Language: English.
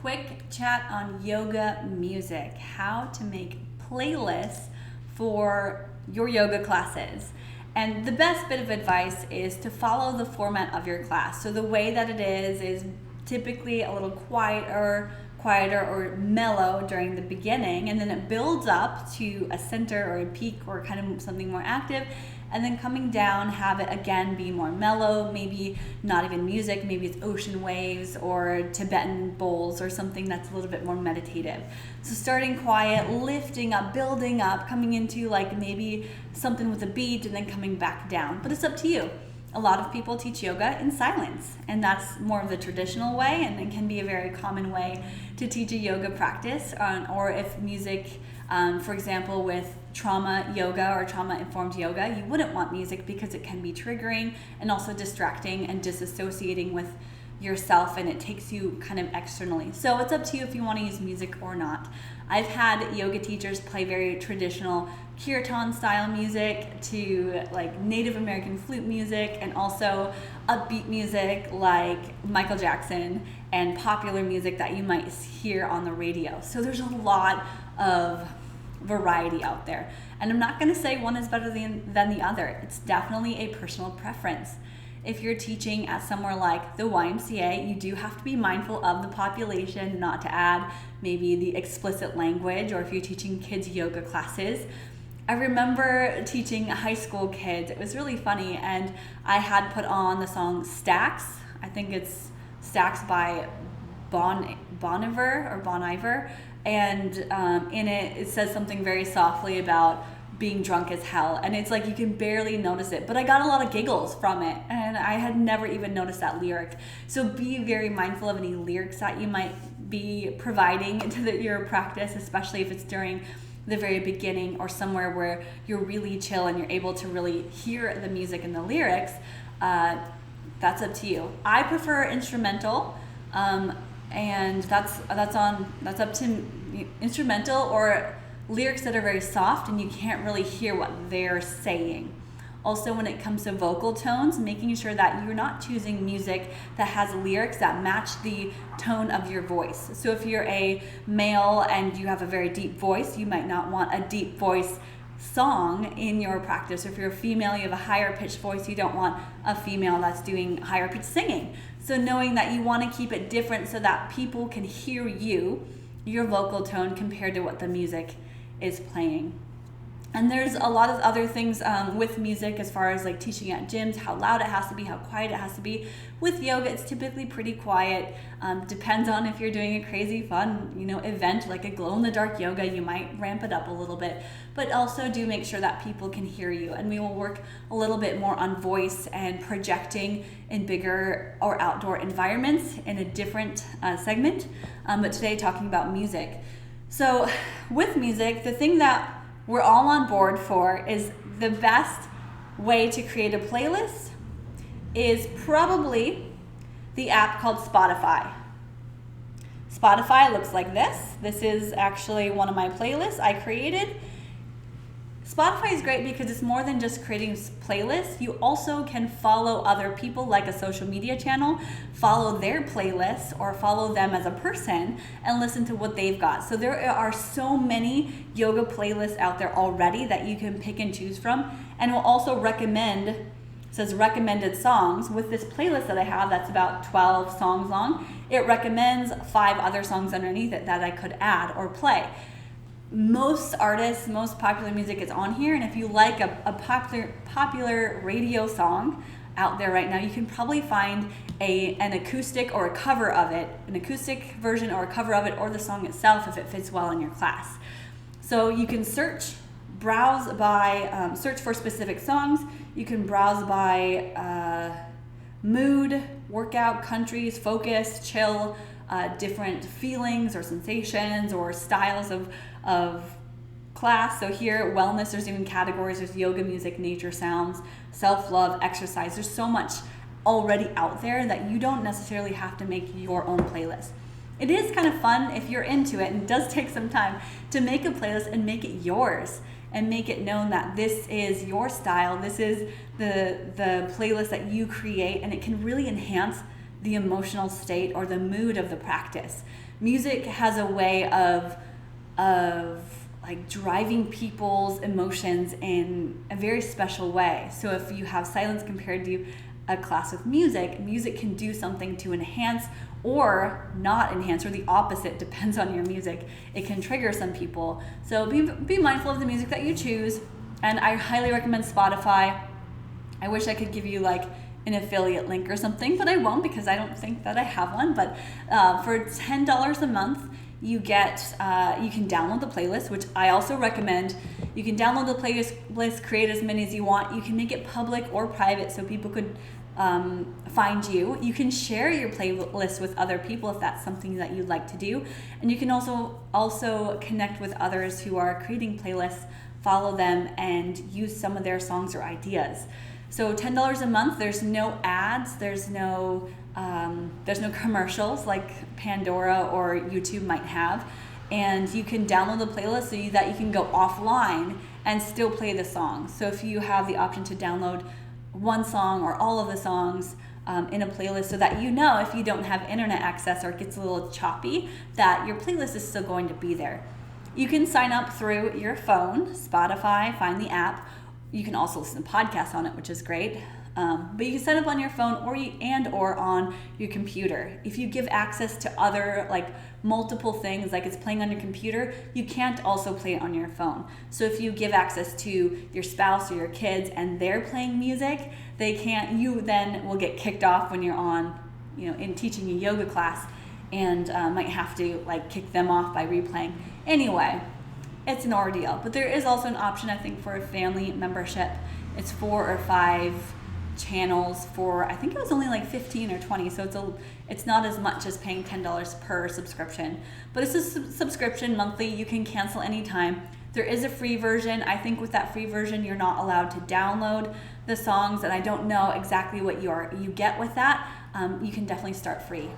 quick chat on yoga music, how to make playlists for your yoga classes. And the best bit of advice is to follow the format of your class. So the way that it is typically a little quieter or mellow during the beginning, and then it builds up to a center or a peak or kind of something more active, and then coming down, have it again be more mellow, maybe not even music, maybe it's ocean waves or Tibetan bowls or something that's a little bit more meditative. So starting quiet, lifting up, building up, coming into like maybe something with a beat, and then coming back down. But it's up to you. A lot of people teach yoga in silence, and that's more of the traditional way, and it can be a very common way to teach a yoga practice. Or if music, for example, with trauma yoga or trauma-informed yoga, you wouldn't want music because it can be triggering and also distracting and disassociating with yourself, and it takes you kind of externally. So it's up to you if you want to use music or not. I've had yoga teachers play very traditional kirtan style music to like Native American flute music, and also upbeat music like Michael Jackson, and popular music that you might hear on the radio. So there's a lot of variety out there, and I'm not going to say one is better than the other. It's definitely a personal preference. If you're teaching at somewhere like the YMCA, you do have to be mindful of the population, not to add maybe the explicit language, or if you're teaching kids yoga classes. I remember teaching high school kids. It was really funny, and I had put on the song Stacks. I think it's Stacks by Bon Iver, and in it says something very softly about being drunk as hell, and it's like you can barely notice it, but I got a lot of giggles from it, and I had never even noticed that lyric. So be very mindful of any lyrics that you might be providing to your practice, especially if it's during the very beginning or somewhere where you're really chill and you're able to really hear the music and the lyrics. That's up to you. I prefer instrumental, and that's up to instrumental or lyrics that are very soft and you can't really hear what they're saying. Also, when it comes to vocal tones, making sure that you're not choosing music that has lyrics that match the tone of your voice. So if you're a male and you have a very deep voice, you might not want a deep voice song in your practice. Or if you're a female, you have a higher pitched voice, you don't want a female that's doing higher pitched singing. So knowing that you want to keep it different so that people can hear you, your vocal tone, compared to what the music is playing. And there's a lot of other things with music as far as like teaching at gyms, how loud it has to be, how quiet it has to be. With yoga, it's typically pretty quiet. Depends on if you're doing a crazy fun, event like a glow-in-the-dark yoga, you might ramp it up a little bit. But also do make sure that people can hear you. And we will work a little bit more on voice and projecting in bigger or outdoor environments in a different segment. But today talking about music. So with music, the thing that we're all on board for is the best way to create a playlist is probably the app called Spotify. Spotify looks like this. This is actually one of my playlists I created. Spotify is great because it's more than just creating playlists. You also can follow other people like a social media channel, follow their playlists or follow them as a person and listen to what they've got. So there are so many yoga playlists out there already that you can pick and choose from, and will also says recommended songs. With this playlist that I have that's about 12 songs long, it recommends 5 other songs underneath it that I could add or play. Most artists, most popular music is on here, and if you like a popular radio song out there right now, you can probably find an acoustic or a cover of it, an acoustic version or a cover of it, or the song itself if it fits well in your class. So you can browse by, search for specific songs. You can browse by mood, workout, countries, focus, chill, different feelings or sensations or styles of class. So here, wellness, there's even categories. There's yoga music, nature sounds, self-love, exercise. There's so much already out there that you don't necessarily have to make your own playlist. It is kind of fun if you're into it, and it does take some time to make a playlist and make it yours and make it known that this is your style. This is the playlist that you create, and it can really enhance the emotional state or the mood of the practice. Music has a way of like driving people's emotions in a very special way. So if you have silence compared to a class with music, music can do something to enhance or not enhance, or the opposite, depends on your music. It can trigger some people. So be mindful of the music that you choose, and I highly recommend Spotify. I wish I could give you like an affiliate link or something, but I won't because I don't think that I have one. But for $10 a month, you get you can download the playlist, which I also recommend. You can download the playlist, create as many as you want. You can make it public or private so people could find you. You can share your playlist with other people if that's something that you'd like to do, and you can also connect with others who are creating playlists, follow them, and use some of their songs or ideas. So $10 a month. There's no ads. There's no commercials like Pandora or YouTube might have, and you can download the playlist so that you can go offline and still play the song. So if you have the option to download one song or all of the songs in a playlist, so that you know if you don't have internet access or it gets a little choppy, that your playlist is still going to be there. You can sign up through your phone, Spotify, find the app. You can also listen to podcasts on it, which is great. But you can sign up on your phone or on your computer. If you give access to other like multiple things, like it's playing on your computer, you can't also play it on your phone. So if you give access to your spouse or your kids and they're playing music, you then will get kicked off when you're on, in teaching a yoga class, and might have to like kick them off by replaying. Anyway, it's an ordeal. But there is also an option, I think, for a family membership. It's 4 or 5 channels for, I think it was only like 15 or 20, so it's not as much as paying $10 per subscription, but it's a subscription monthly. You can cancel anytime. There is a free version. I think with that free version you're not allowed to download the songs, and I don't know exactly what you get with that. You can definitely start free.